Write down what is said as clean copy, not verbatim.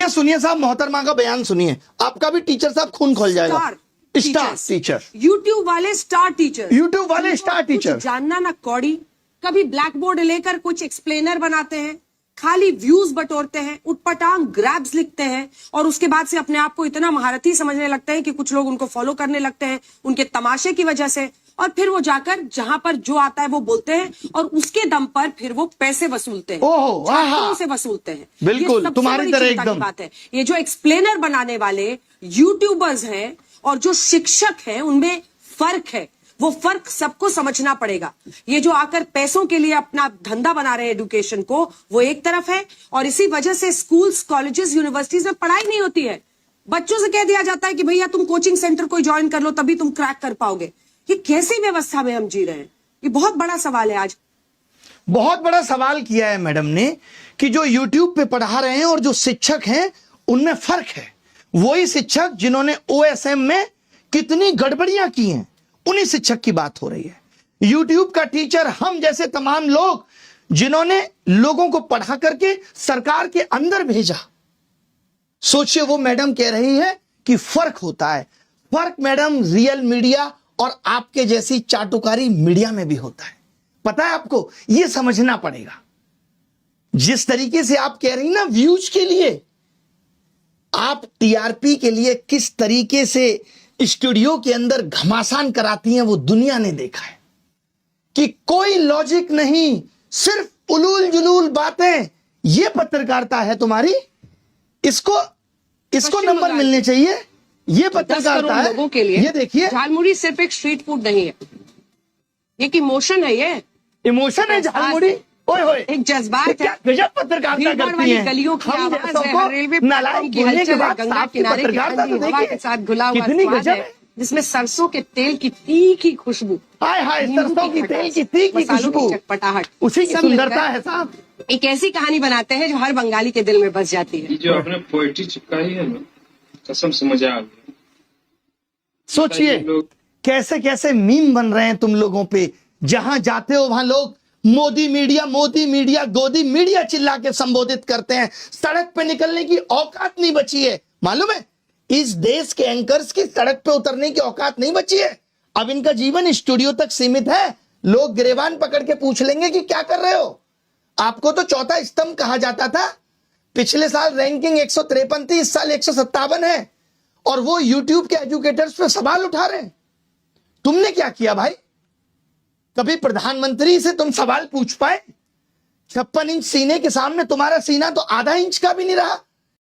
सुनिए साहब, मोहतरमा का बयान सुनिए, आपका भी टीचर साहब खून खोल जाएगा। स्टार टीचर, यूट्यूब वाले स्टार टीचर, यूट्यूब वाले स्टार टीचर, जानना ना कौड़ी, कभी ब्लैक बोर्ड लेकर कुछ एक्सप्लेनर बनाते हैं, खाली व्यूज बटोरते हैं, उटपटांग ग्रैब्स लिखते हैं और उसके बाद से अपने आप को इतना महारथी समझने लगते हैं कि कुछ लोग उनको फॉलो करने लगते हैं उनके तमाशे की वजह से, और फिर वो जाकर जहां पर जो आता है वो बोलते हैं और उसके दम पर फिर वो पैसे वसूलते हैं, छात्रों से वसूलते हैं। बिल्कुल तुम्हारी तरह एकदम बात है। ये जो एक्सप्लेनर बनाने वाले यूट्यूबर्स हैं और जो शिक्षक हैं उनमें फर्क है, वो फर्क सबको समझना पड़ेगा। ये जो आकर पैसों के लिए अपना धंधा बना रहे हैं एजुकेशन को, वो एक तरफ है, और इसी वजह से स्कूल्स, कॉलेजेस, यूनिवर्सिटीज में पढ़ाई नहीं होती है। बच्चों से कह दिया जाता है कि भैया तुम कोचिंग सेंटर कोई ज्वाइन कर लो तभी तुम क्रैक कर पाओगे। ये कैसी व्यवस्था में हम जी रहे हैं? ये बहुत बड़ा सवाल है। आज बहुत बड़ा सवाल किया है मैडम ने कि जो यूट्यूब पे पढ़ा रहे हैं और जो शिक्षक हैं उनमें फर्क है। वही शिक्षक जिन्होंने ओएसएम में कितनी गड़बड़ियां की हैं, उन्हीं शिक्षक की बात हो रही है। यूट्यूब का टीचर हम जैसे तमाम लोग जिन्होंने लोगों को पढ़ा करके सरकार के अंदर भेजा। सोचिए, वो मैडम कह रही है कि फर्क होता है। फर्क मैडम रियल मीडिया और आपके जैसी चाटुकारी मीडिया में भी होता है। पता है आपको, यह समझना पड़ेगा। जिस तरीके से आप कह रही ना व्यूज के लिए, आप टीआरपी के लिए किस तरीके से स्टूडियो के अंदर घमासान कराती हैं वो दुनिया ने देखा है कि कोई लॉजिक नहीं, सिर्फ उलूल जुलूल बातें। ये पत्रकारिता है तुम्हारी। इसको नंबर मिलने चाहिए। ये पत्रकारिता है लोगों के लिए। ये देखिए, झालमुड़ी सिर्फ एक स्ट्रीट फूड नहीं है, एक इमोशन है। ये इमोशन है झालमुड़ी। ओए होए, एक जज्बात है। गजब पत्रकारिता करती हैं। गलियों की हम आवाज जैसों है, को रेलवे नालायक बोलने के बाद गंगा साफ किनारे की पत्रकारिता तो ठंडी हवा देखिए के साथ घुला हुआ कितनी स्वाद गजब है, है। जिसमें सरसों के तेल की तीखी खुशबू, हाय हाय, सरसों की तेल की तीखी खुशबू, चटपटाहट, उसी की सुंदरता है साहब। एक ऐसी कहानी बनाते हैं जो हर बंगाली के दिल में बस जाती है। जो आपने पोएट्री चिपकाई है ना, कसम से मजा आ गया। सोचिए कैसे कैसे मीम बन रहे हैं तुम लोगों पे। जहां जाते हो वहां लोग मोदी मीडिया गोदी मीडिया चिल्ला के संबोधित करते हैं। सड़क पे निकलने की औकात नहीं बची है। मालूम है, इस देश के एंकर्स की सड़क पे उतरने की औकात नहीं बची है। अब इनका जीवन स्टूडियो तक सीमित है। लोग गिरेबान पकड़ के पूछ लेंगे कि क्या कर रहे हो। आपको तो चौथा स्तंभ कहा जाता था। पिछले साल रैंकिंग 153 थी, इस साल 157 है, और वो यूट्यूब के एजुकेटर्स पे सवाल उठा रहे हैं। तुमने क्या किया भाई? कभी प्रधानमंत्री से तुम सवाल पूछ पाए? 56 इंच सीने के सामने तुम्हारा सीना तो आधा इंच का भी नहीं रहा।